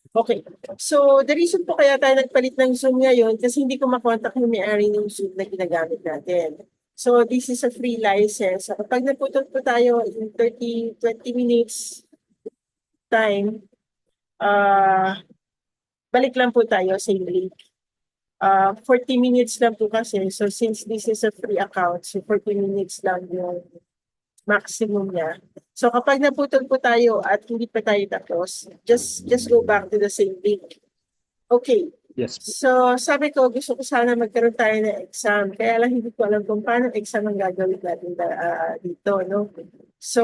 Okay. So, the reason po kaya tayo nagpalit ng Zoom ngayon kasi hindi ko makontak yung may-ari ng Zoom na ginagamit natin. So, this is a free license. So, kapag naputol po tayo in 20 minutes time, balik lang po tayo sa link. 40 minutes lang po kasi. So, since this is a free account, so 40 minutes lang yung maximum niya. So, kapag naputol po tayo at hindi pa tayo tapos, just go back to the same link. Okay. Yes po. So, sabi ko, gusto ko sana magkaroon tayo ng exam. Kaya lang hindi ko alam kung paano exam ang gagawin natin dito, no? So,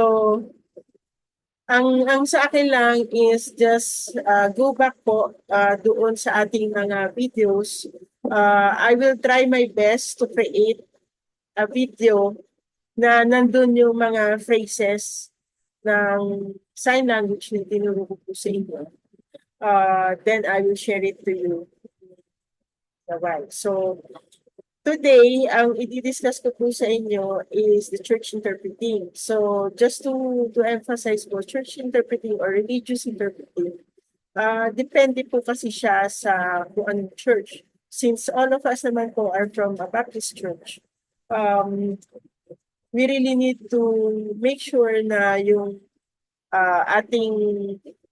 ang sa akin lang is just go back po doon sa ating mga videos. I will try my best to create a video na nandun yung mga phrases ng sign language na tinuro ko po sa inyo. Then I will share it to you. Right. So, today, ang i-discuss ko po sa inyo is the church interpreting. So, just to emphasize po, church interpreting or religious interpreting, depende po kasi siya sa kung anong church. Since all of us naman po are from a Baptist church, we really need to make sure na yung ating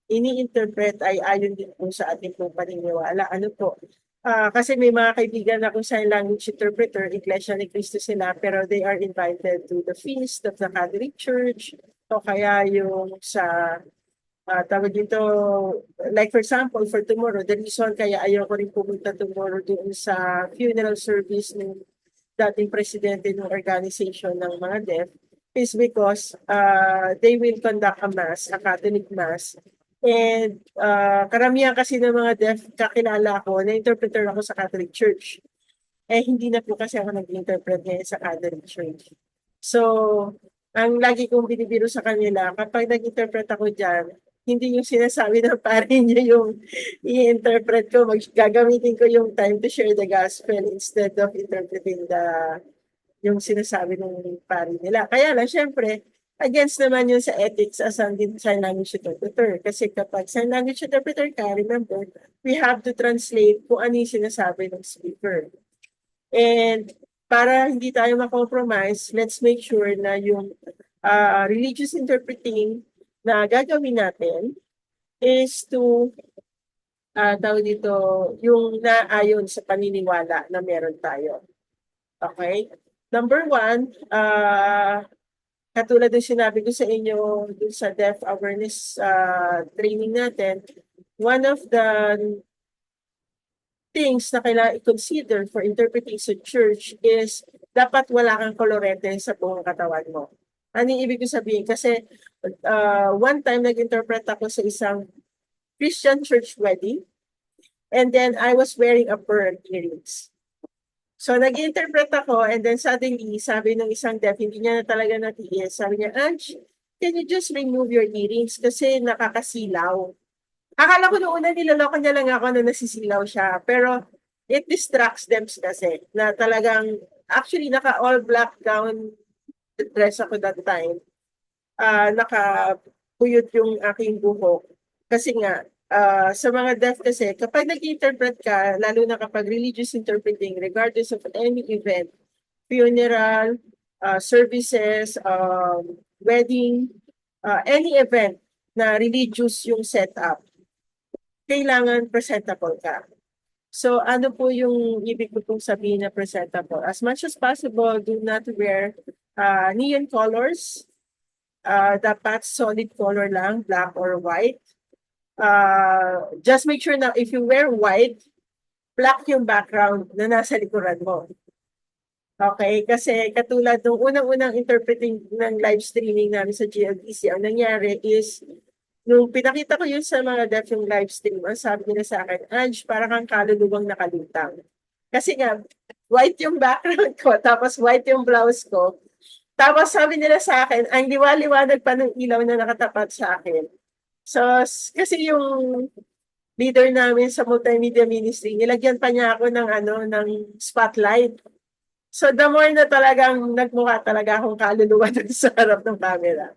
ini-interpret ay ayon din po sa ating pong paniniwala. Ano po? Kasi may mga kaibigan akong sign language interpreter, Iglesia ni Cristo sila, pero they are invited to the feast of the Catholic Church, o kaya yung sa, tawag dito, like for example, for tomorrow, the reason kaya ayaw ko rin pumunta tomorrow doon sa funeral service ng dating presidente ng organization ng mga deaf, is because they will conduct a mass, a Catholic mass. And karamihan kasi ng mga deaf kakilala ko, na-interpreter ako sa Catholic Church. Hindi na po kasi ako nag-interpret ngayon sa Catholic Church. So, ang lagi kong binibiro sa kanila, kapag nag-interpret ako dyan, hindi yung sinasabi ng pare niyo yung i-interpret ko, gagamitin ko yung time to share the gospel instead of interpreting yung sinasabi ng pare nila. Kaya lang, syempre, against naman yun sa ethics as ang sign language interpreter. Kasi kapag sign language interpreter ka, remember, we have to translate kung ano yung sinasabi ng speaker. And para hindi tayo ma-compromise, let's make sure na yung religious interpreting na gagawin natin is to tawag dito, yung naayon sa paniniwala na meron tayo. Okay? Number one, katulad ng sinabi ko sa inyo dun sa deaf awareness training natin, one of the things na kailangan i-consider for interpreting sa church is dapat wala kang kolorete sa buong katawan mo. Ano yung ibig ko sabihin? Kasi one time nag-interpret ako sa isang Christian church wedding and then I was wearing a pearl earrings. So nag-interpret ako and then suddenly sabi ng isang deaf, hindi niya na talaga natiis. Sabi niya, Ange, can you just remove your earrings kasi nakakasilaw. Akala ko noong una niloloko niya lang ako na nasisilaw siya. Pero it distracts them kasi na talagang, actually naka all black gown dress ako that time. Nakapuyot yung aking buhok. Kasi nga, sa mga deaf kasi, kapag nag-interpret ka, lalo na kapag religious interpreting, regardless of any event, funeral, services, wedding, any event na religious yung setup, kailangan presentable ka. So ano po yung ibig ko pong sabihin na presentable? As much as possible, do not wear neon colors. Dapat solid color lang, black or white. Just make sure na if you wear white, black yung background na nasa likuran mo. Okay, kasi katulad ng unang-unang interpreting ng live streaming namin sa GLDC, ang nangyari is, nung pinakita ko yun sa mga deaf yung live stream, ang sabi nila sa akin, Ange, parang kang kaluluwang nakalutang. Kasi nga, white yung background ko, tapos white yung blouse ko. Tapos sabi nila sa akin, ang liwa-liwanag pa ng ilaw na nakatapat sa akin. So, kasi yung leader namin sa multimedia ministry, nilagyan pa niya ako ng spotlight. So, the more na talagang nagmukha talaga akong kaluluwa sa harap ng camera.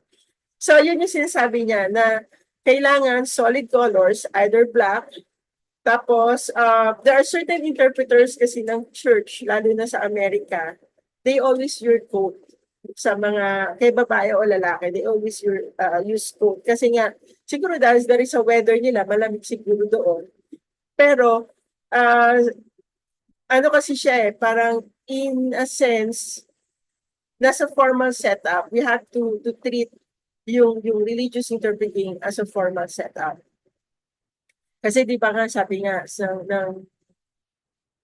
So, yun yung sinasabi niya na kailangan solid colors, either black. Tapos, there are certain interpreters kasi ng church, lalo na sa Amerika, they always wear coat sa mga, kay babae o lalaki, they always use coat. Kasi nga, siguro dahil sa weather nila, malamig siguro doon. Pero, ano kasi siya parang in a sense, nasa formal setup, we have to treat yung religious interpreting as a formal setup. Kasi di ba nga sabi nga ng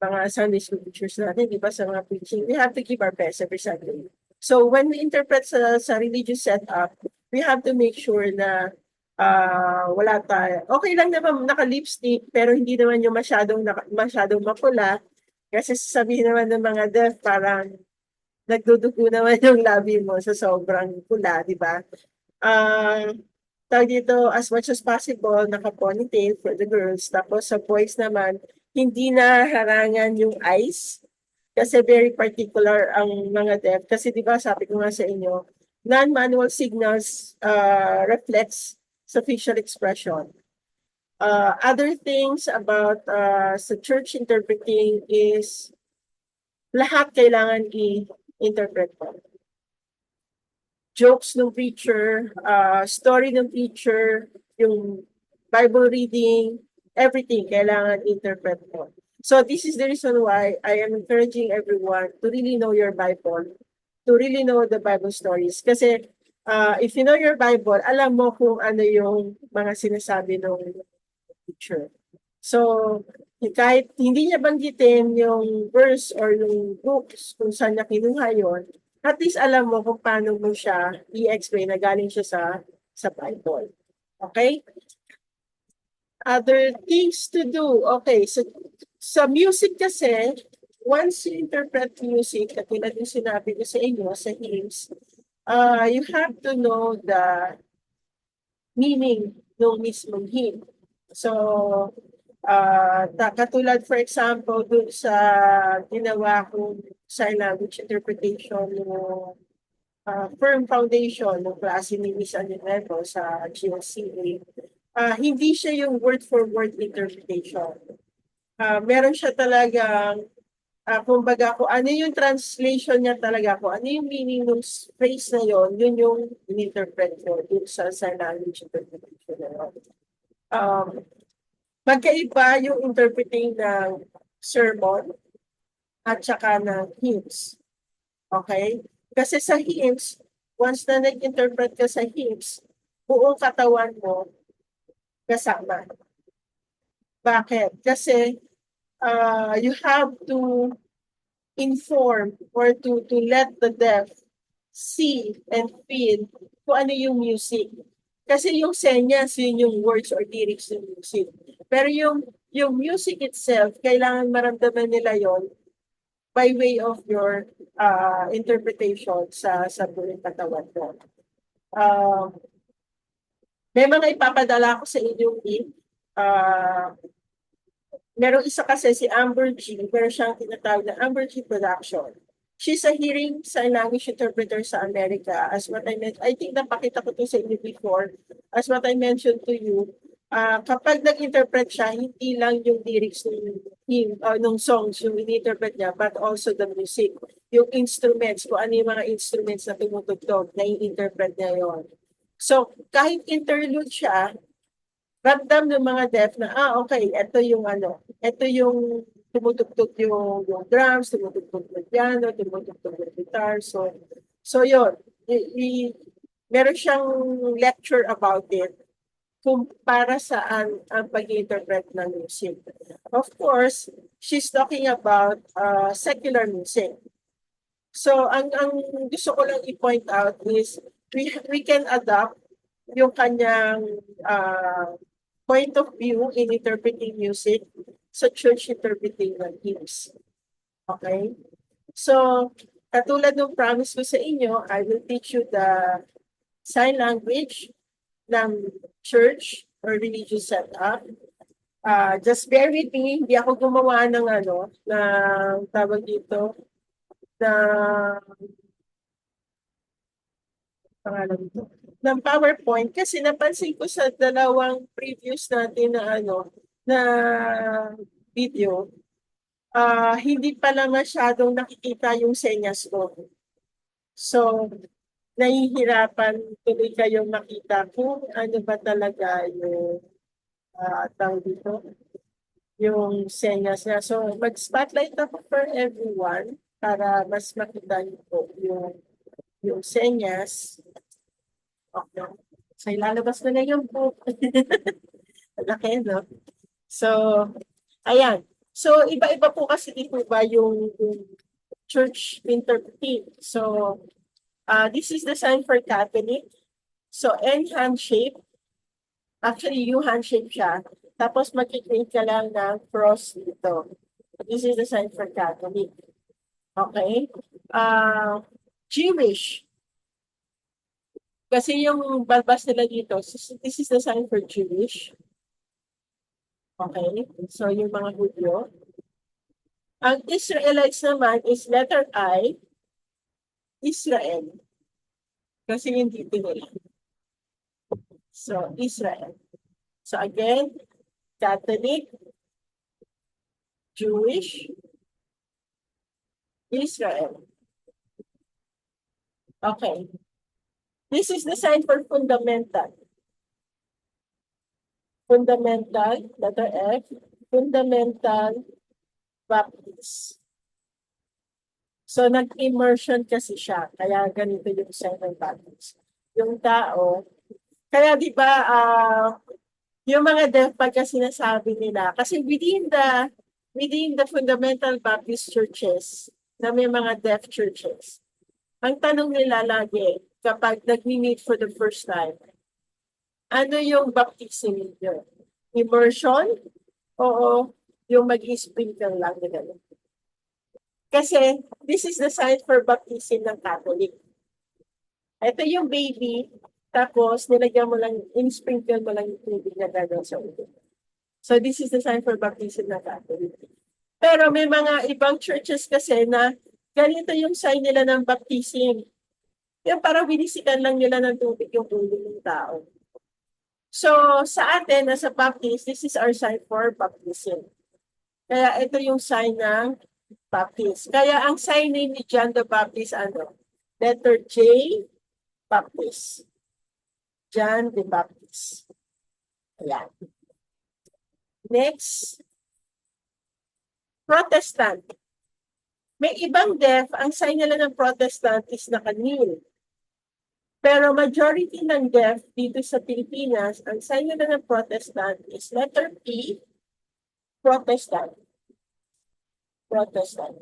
mga Sunday school teachers natin, di ba sa mga preaching, we have to give our best every Sunday. So when we interpret sa religious setup, we have to make sure na wala tayo. Okay lang naman naka-lipstick, pero hindi naman yung masyadong mapula. Kasi sasabihin naman ng mga deaf, parang nagdudugo naman yung labi mo sa sobrang pula, di ba? Tawag dito, as much as possible, naka-ponytail for the girls. Tapos sa boys naman, hindi na harangan yung eyes. Kasi very particular ang mga deaf. Kasi di ba sabi ko nga sa inyo, non-manual signals reflects sa facial expression. Other things about sa church interpreting is lahat kailangan i-interpret mo. Jokes ng preacher, story ng preacher, yung Bible reading, everything kailangan interpret mo. So this is the reason why I am encouraging everyone to really know your Bible, to really know the Bible stories. Kasi if you know your Bible, alam mo kung ano yung mga sinasabi ng preacher. So kahit hindi niya banggitin yung verse or yung books kung saan niya kinuha yun, at least alam mo kung paano mo siya i-explain na galing siya sa Bible. Okay? Other things to do. Okay, so sa music kasi, once you interpret music, katulad yung sinabi ko sa inyo, sa hymns, you have to know the meaning ng mismong hymn. So, katulad for example, dun sa ginawa kong sign language interpretation ng firm foundation ng klase ni Miss Anilevo sa GLCA, hindi siya yung word-for-word interpretation. Meron siya talagang, kumbaga kung ano yung translation niya talaga, kung ano yung meaning ng phrase na yon, yun yung in-interpret ko dun sa sign language interpretation na yun. Magkaiba yung interpreting ng sermon at saka ng hymns. Okay? Kasi sa hymns, once na nag-interpret ka sa hymns, buong katawan mo kasama. Bakit? Kasi you have to inform or to let the deaf see and feel kung ano yung music. Kasi yung senyas, yun yung words or lyrics ng music. Pero yung music itself, kailangan maramdaman nila yon by way of your interpretation sa buong katawan mo. May mga ipapadala ko sa inyong link. Merong isa kasi si Amber G, meron siyang tinatawag na Amber G Production. She's a hearing sign language interpreter sa Amerika. As what I mentioned, I think napakita ko to sa inyo before. As what I mentioned to you, kapag nag-interpret siya, hindi lang yung lyrics ng songs yung in-interpret niya, but also the music, yung instruments, kung ano yung mga instruments na tumutugtog, na i-interpret niya yon. So, kahit interlude siya, ramdam ng mga deaf na, okay, ito yung tumutugtog yung drums, tumutugtog yung piano, tumutugtog yung guitar. So yun, meron siyang lecture about it kung para saan ang pag-interpret ng music. Of course, she's talking about secular music. So ang gusto ko lang i-point out is we can adapt yung kanyang point of view in interpreting music sa church interpreting ng hymns. Okay? So, katulad ng promise ko sa inyo, I will teach you the sign language ng church or religious setup. Just bear with me, hindi ako gumawa ng tawag dito, na pangalan dito. ng PowerPoint kasi napansin ko sa dalawang previous natin na na video, hindi pala masyadong nakikita yung senyas ko. So, nahihirapan tuloy kayong makita kung ano ba talaga yung tawag dito, yung senyas niya. So, mag-spotlight ako for everyone para mas makita niyo po yung senyas. Okay. So, ilalabas ko na yung book. Laki, no? So, ayan. So, iba-iba po kasi dito ba yung church interpreting. So, this is the sign for Catholic. So, N hand-shape. Actually, U hand-shape siya. Tapos, mag-create ka lang ng cross dito. This is the sign for Catholic. Okay? Jewish. Kasi yung balbas nila dito, this is the sign for Jewish. Okay? So, yung mga Hudyo. Ang Israelites naman is letter I, Israel. Kasi yung dito nila. So, Israel. So, again, Catholic, Jewish, Israel. Okay. This is the sign for fundamental. Fundamental, letter F, fundamental Baptist. So, nag-immersion kasi siya. Kaya ganito yung sign ng Baptist. Yung tao, kaya di ba, yung mga deaf pagka sinasabi nila, kasi within the fundamental Baptist churches, na may mga deaf churches, ang tanong nila lagi, kapag nag-meet for the first time, ano yung baptism niyo? Immersion? Oo, yung mag-sprinkle lang na gano'n. Kasi, this is the sign for baptism ng Catholic. Ito yung baby, tapos nilagyan mo lang, in-sprinkle mo lang yung tubig na gano'n sa ulo. So, this is the sign for baptism ng Catholic. Pero may mga ibang churches kasi na ganito yung sign nila ng baptism. Yung parang binisikan lang nila ng tubig yung ulo ng tao. So, sa atin, as a Baptist, this is our sign for baptism. Kaya ito yung sign ng Baptist. Kaya ang sign name ni John the Baptist, letter J, Baptist. John the Baptist. Ayan. Next, Protestant. May ibang deaf, ang sign nila ng Protestant is naka-kneel. Pero majority ng deaf dito sa Pilipinas, ang sign nila ng Protestant is letter P, Protestant. Protestant.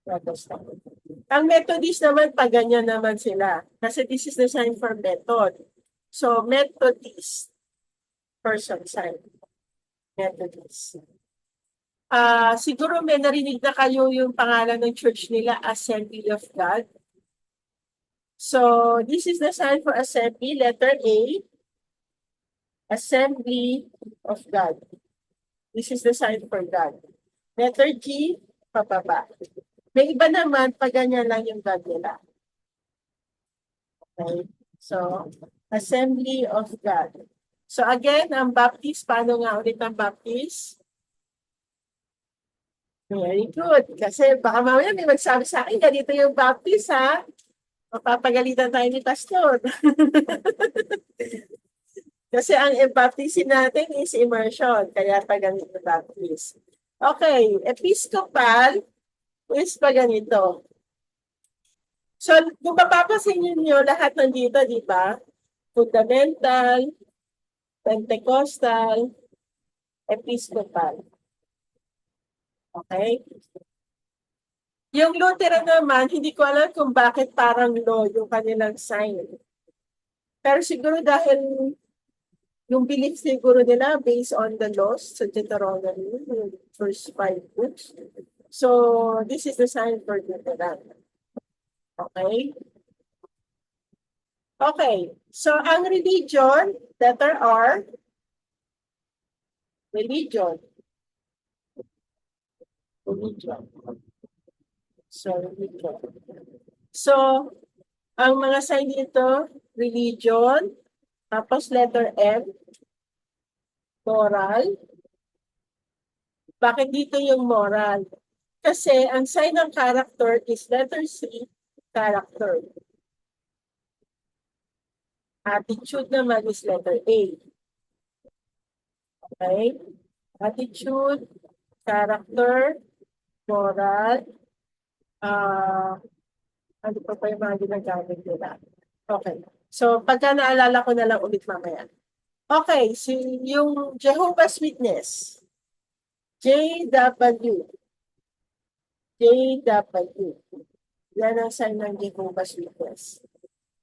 Protestant. Ang Methodist naman, pag ganyan naman sila. Kasi this is the sign for method. So, Methodist person sign. Methodist. Siguro may narinig na kayo yung pangalan ng church nila, Assembly of God. So, this is the sign for assembly, letter A, Assembly of God. This is the sign for God. Letter G, pababa. May iba naman, pag ganyan lang yung God nila. Okay? So, Assembly of God. So, again, ang Baptist, paano nga ulit ang Baptist? Very good. Kasi baka mamaya may magsabi sa akin, ganito yung Baptist, ha? Mapapagalitan tayo ni Pastor. Kasi ang baptism natin is immersion. Kaya pa ganito baptist. Okay, Episcopal is pa ganito. So, kung mapapasin niyo lahat nandito, di ba? Fundamental, Pentecostal, Episcopal. Okay? Yung Lutheran naman, hindi ko alam kung bakit parang law yung kanilang sign. Pero siguro dahil yung belief siguro nila based on the laws sa Deuteronomy, yung first 5 books. So, this is the sign for Lutheran. Okay? Okay. So, ang religion, letter R, religion. Religion. So, religion. So, Ang mga sign dito, religion, tapos letter M, moral. Bakit dito yung moral? Kasi ang sign ng character is letter C, character. Attitude naman is letter A. Okay? Attitude, character, moral, ano pa yung mga ginagamit nila. Okay. So, pagka naalala ko na lang ulit mamaya. Okay, yung Jehovah's Witness, JW. JW. Yan ang sign ng Jehovah's Witness.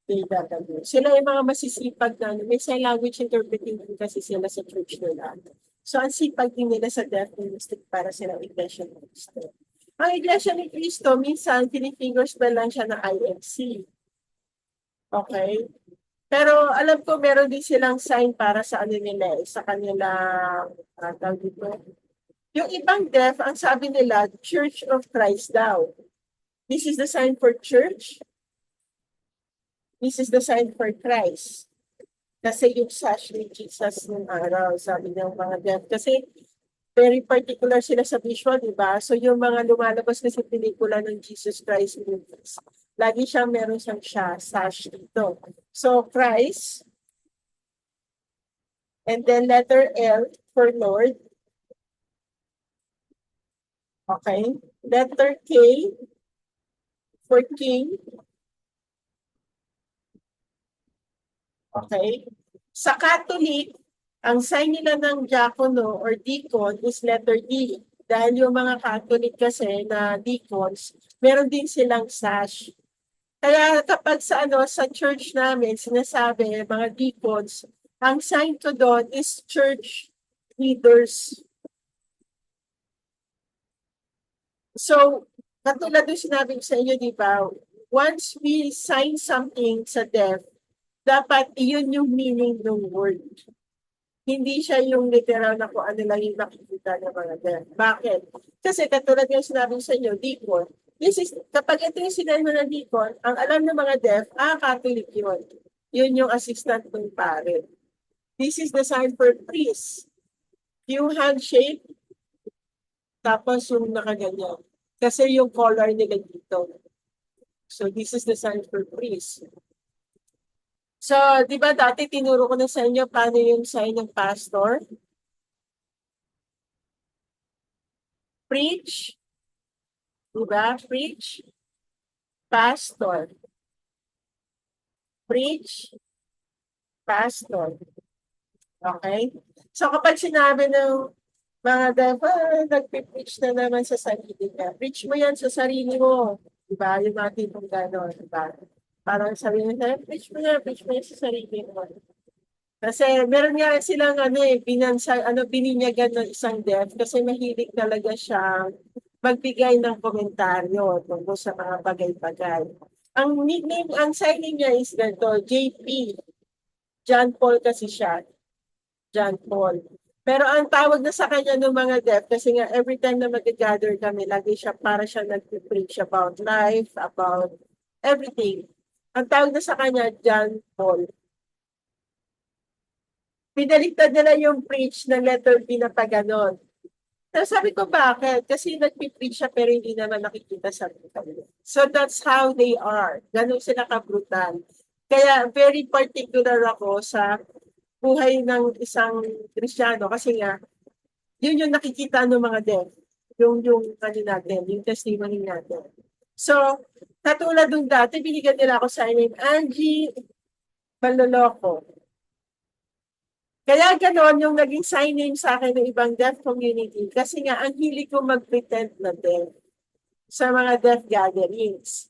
JW. Sila yung mga masisipag na, may sign language interpreting din kasi sila sa church nila. So, ang sipag din nila sa death ministry para silang Iglesia ni Cristo. Ang Iglesia ni Cristo, minsan, pinifingers ba lang siya ng IMC. Okay? Pero alam ko meron din silang sign para sa ano nila, sa kanilang tawag dito. Yung ibang deaf, ang sabi nila, Church of Christ daw. This is the sign for church. This is the sign for Christ. Kasi yung sash ni Jesus nung araw, sabi ng mga deaf. Kasi very particular sila sa visual, di ba? So yung mga lumalabas na sa pelikula ng Jesus Christ movies, lagi siyang meron siyang sash dito. So Christ, and then letter L for Lord. Okay. Letter K for King. Okay. Sa Catholic, ang sign nila ng diakono or deacon is letter D. Dahil yung mga Catholic kasi na deacons, meron din silang sash. Kaya kapag sa sa church namin, sinasabi, mga deacons, ang sign ko doon is church leaders. So, katulad yung sinabi ko sa inyo, di ba? Once we sign something sa death, dapat iyon yung meaning ng word. Hindi siya yung literal na kung ano lang yung nakikita ng mga death. Bakit? Kasi katulad yung sinabi ko sa inyo, deacon, kapag ito yung sinabi mo ng deacon, ang alam ng mga deaf, Catholic yun. Yun yung assistant ng pare. This is the sign for priest. Yung handshake, tapos yung nakaganyan. Kasi yung collar nila dito. So this is the sign for priest. So, di ba dati tinuro ko na sa inyo paano yung sign ng pastor? Preach. Di ba? Preach. Pastor. Preach. Pastor. Okay? So kapag sinabi ng mga nagpipreach na naman sa sarili niya, preach mo yan sa sarili mo. Diba? Yung mga tipong gano'n. Diba? Parang sabi niya, preach mo yan sa sarili mo. Kasi meron nga silang bininyagan ng isang deaf kasi mahilig talaga siyang magbigay ng komentaryo tungkol sa mga bagay-bagay. Ang nickname, ang signing niya is ganito, JP. John Paul kasi siya. John Paul. Pero ang tawag na sa kanya ng mga deaf, kasi nga every time na mag-gather kami, lagi siya para siya nag-preach about life, about everything. Ang tawag na sa kanya, John Paul. Pinaliktad nila yung preach ng letter B na pag-ganon. So sabi ko, bakit? Kasi nag-preach siya pero hindi naman nakikita sa brutal. So that's how they are. Ganon sila ka-brutal. Kaya very particular ako sa buhay ng isang Kristiyano kasi nga, yun yung nakikita ng mga deaf. Yung natin, yung testimony natin. So, katulad nung dati, binigyan nila ako sa name, Angie Maloloko. Kaya gano'n yung naging sign name sa akin ng ibang deaf community kasi nga ang hilig ko mag-pretend na deaf sa mga deaf gatherings.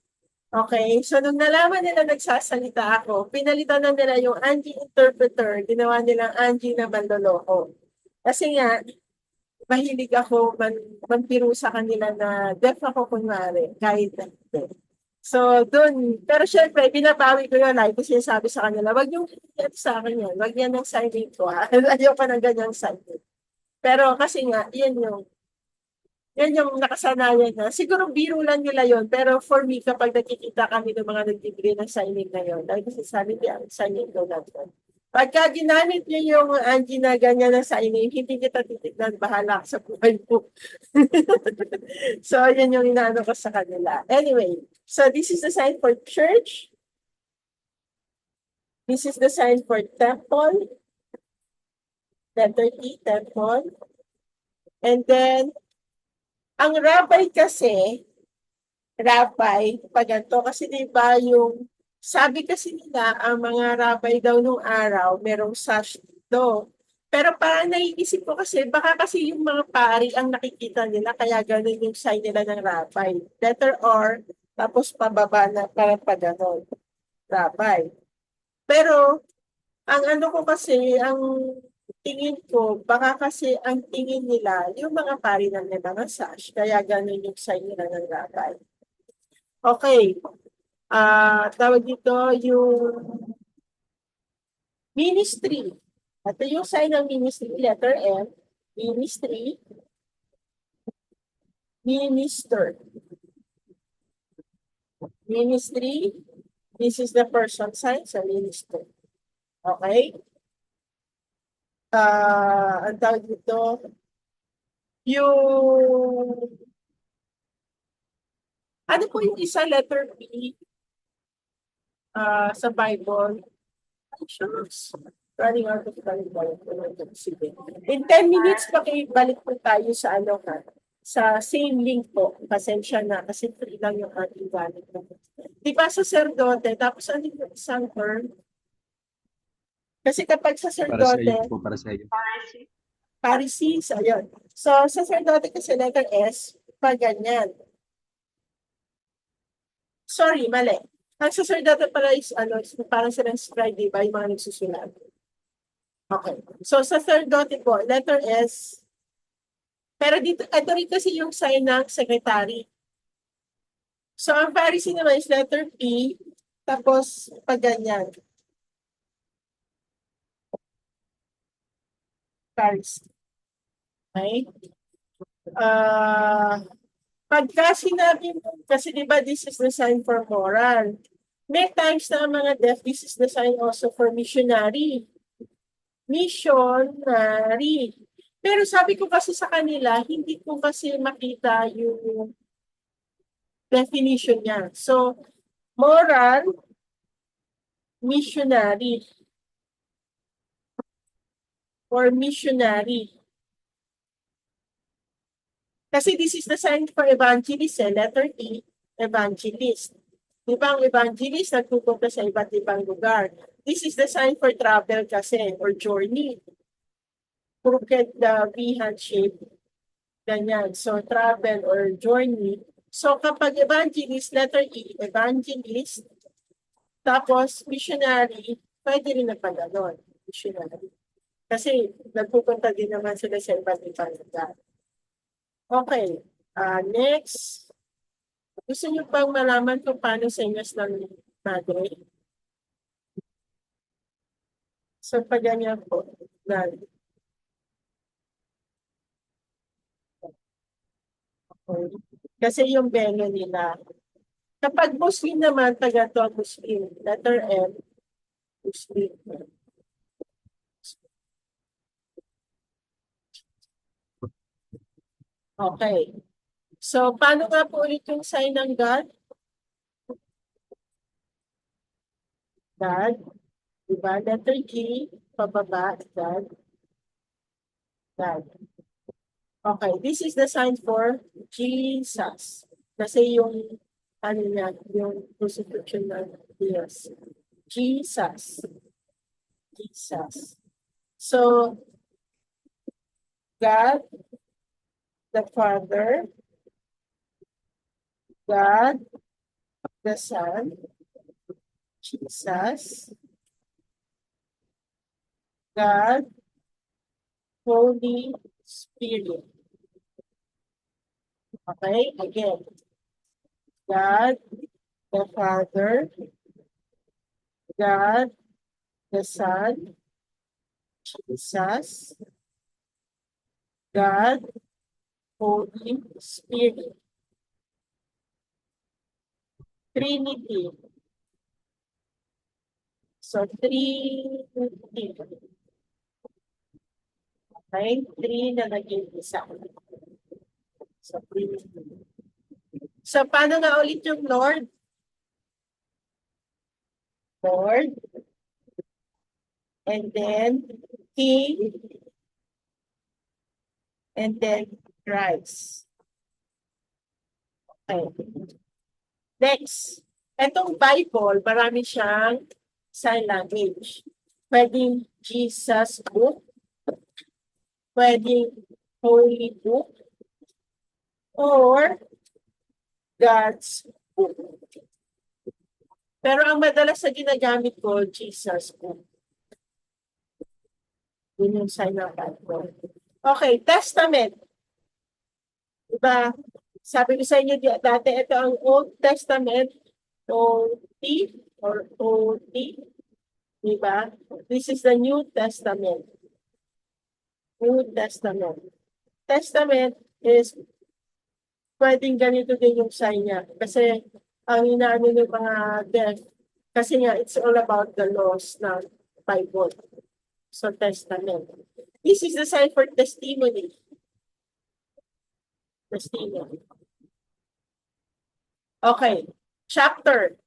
Okay? So, nung nalaman nila nagsasalita ako, pinalitan na nila yung Angie interpreter, ginawa nilang Angie na manloloko. Kasi nga, mahilig ako manpiro sa kanila na deaf ako kunwari, kahit deaf. So, dun, pero syempre, binabawi ko yun, like, kasi sabi sa kanila, wag yung sa akin yan, wag yan ang signing ko, ha? Ayaw pa ng ganyang signing. Pero kasi nga, yun yung Yan yung nakasanayan na. Siguro biro lang nila yon. Pero for me, kapag nakikita kami ng mga nagbibigay ng signing na yun, dahil kasi sabi niya, ang signing daw natin. Pagka ginamit niyo yung Angie na ganyan na signing, hindi kita titignan, bahala ka sa buhay mo. So, yun yung inaano ko sa kanila. Anyway, so this is the sign for church. This is the sign for temple. Letter T, temple. And then, ang rabbi kasi, rabbi, pag ganito, kasi di ba yung, sabi kasi nila, ang mga rabbi daw nung araw, merong sash dito. Pero parang naiisip ko kasi, baka kasi yung mga pari ang nakikita nila, kaya ganun yung sign nila ng rabbi. Letter R, tapos pababa na, parang pa ganun, rabbi. Pero, ang ano ko kasi, ang tingin ko, baka kasi ang tingin nila, yung mga pari ng mga sash, kaya ganun yung sign nila ng rabbi. Okay. Tawag dito yung ministry. Ito yung sign ng ministry, letter M. Ministry. Minister. Ministry. This is the person sign sa minister. Okay? Ang tawag dito, yung ano po yung isa letter B sa Bible? Shucks. Running out of time. Sige. In 10 minutes, pakibalik po tayo sa ano ka. Sa same link po. Pasensya na kasi free lang yung ating gamit. Di ba sacerdote, tapos ano yung isang term? Kasi kapag Para sa iyo sacerdote, po, para sa iyo. Pharisees, ayun. So, sacerdote kasi letter S, pag ganyan. Sorry, mali. Ang sacerdote pala is, parang silang scribe, di ba? Yung mga nagsusulat. Okay. So, sacerdote po, letter S. Pero dito, ito rin kasi yung sign ng secretary. So, ang Pharisee naman is letter P, tapos pag ganyan. Pharisee. Okay? Pagka sinabi mo, kasi di ba this is the sign for moral. May times na ang mga deaf, this is the sign also for missionary. Missionary. Pero sabi ko kasi sa kanila, hindi ko kasi makita yung definition niya. So, moral, missionary, or missionary. Kasi this is the sign for evangelist, letter E, evangelist. Di ba ang evangelist nagpupunta sa iba't ibang lugar? This is the sign for travel kasi, or journey. Crooked V shape, ganyan. So, travel or journey. So, kapag evangelist, letter E, evangelist, tapos missionary, pwede rin na pag ganon, missionary. Kasi nagpupunta din naman sila sa iba't ibang lugar. Okay, next. Gusto niyo pang malaman kung paano senyas ng madre? So, pag ganyan po, okay. Kasi yung belo nila. Kapag Muslim naman, taga to Muslim. Letter M, Muslim. Okay. So, paano nga po ulit yung sign ng God? God. Diba? Letter G, pababa, God. God. Okay, this is the sign for Jesus. Kasi yung, ano niya, yung crucifixion ng Diyos. Jesus. Jesus. So, God, the Father, God, the Son, Jesus, God, Holy Spirit. Okay, again. God, the Father, God, the Son, Jesus, God, Holy Spirit. Trinity. So, Trinity. Okay? Three na naging isa. So, Trinity. So, paano na ulit yung Lord? Lord. And then, King. And then, Christ. Okay. Next. Itong Bible, marami siyang sign language. Pwedeng Jesus book. Pwedeng Holy book. Or God's book. Pero ang madalas na ginagamit ko, Jesus book. Yun yung sign ng Bible. Okay, Testament. Diba? Sabi ko sa inyo dati, ito ang Old Testament, OT or OT. Diba? This is the New Testament. New Testament. Testament is pwedeng ganito din yung sign niya. Kasi ang inaano ng mga death, kasi nga it's all about the laws ng Bible. So, Testament. This is the sign for testimony. Testimony. Okay. Chapter.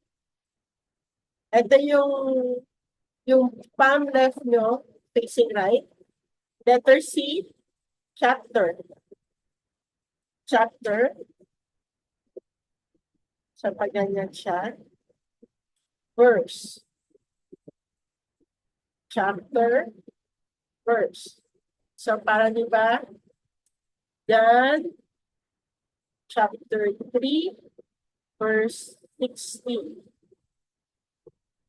Ito yung palm left nyo, facing right. Letter C, chapter. Chapter. So, pag ganyan siya. Verse. Chapter. Verse. So, para di ba? John, chapter 3, verse 16.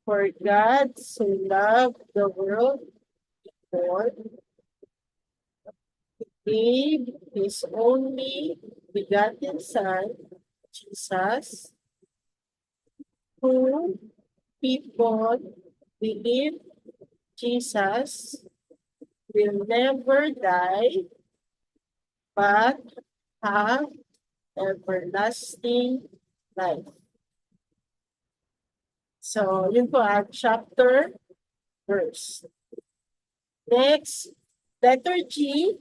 For God so loved the world, Lord, gave His only begotten Son, Jesus, who people believe Jesus will never die, but have everlasting life. So, yun po chapter, verse. Next, letter G,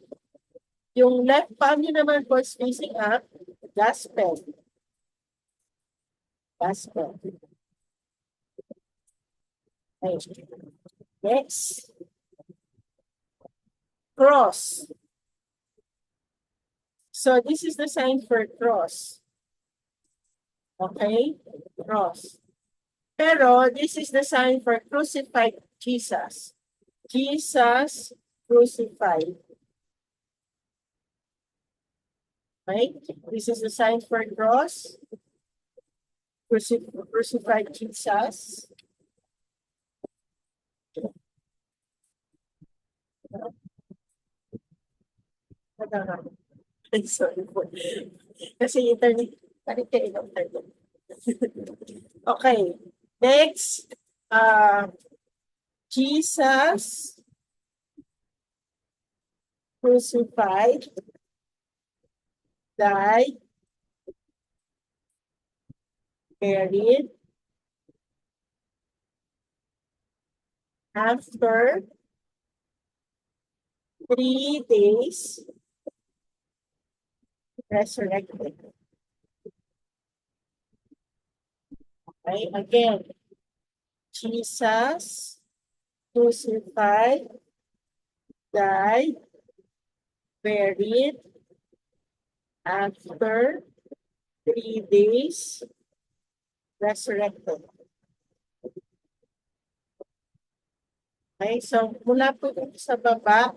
yung left palm nyo naman po is facing up, gospel. Gospel. Okay. Next, cross. So, this is the sign for cross. Okay? Cross. Pero, this is the sign for crucified Jesus. Jesus crucified. Right? This is the sign for cross. Crucified Jesus. Sorry po. Kasi internet, parang kayo ng internet. Okay. Next, Jesus crucified, died, buried, after 3 days, resurrected. Okay, again, Jesus crucified, died, buried, after 3 days, resurrected. Okay, so mula po dito sa baba,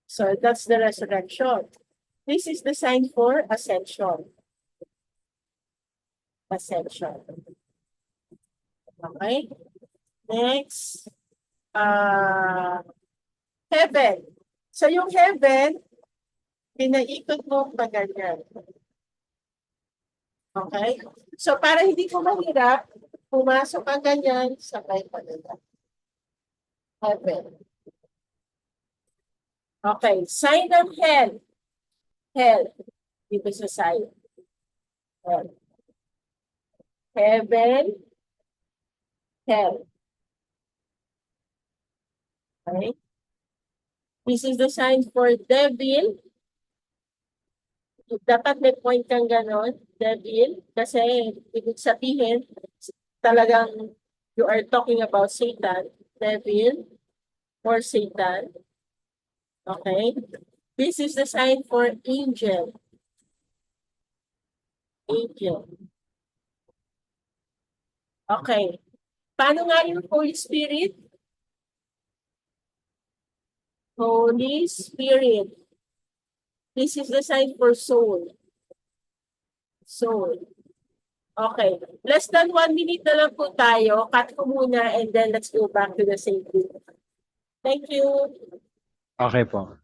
so that's the resurrection. This is the sign for ascension. Ascension. Okay. Next, heaven. So yung heaven, pinaikot mo pa ganyan. Okay? So para hindi ko mahirap, pumasok ka ganyan, sabay pa ganyan. Heaven. Okay, sign ng hell. Hell. Dito sa sign. Hell. Heaven. Hell. Okay? This is the sign for devil. Dapat may point kang ganon, devil. Kasi ibig sabihin, talagang you are talking about Satan, devil, or Satan. Okay? This is the sign for angel. Angel. Okay. Paano nga yung Holy Spirit? Holy Spirit. This is the sign for soul. Soul. Okay. Less than 1 minute na lang po tayo. Cut ko muna and then let's go back to the same group. Thank you. Okay po.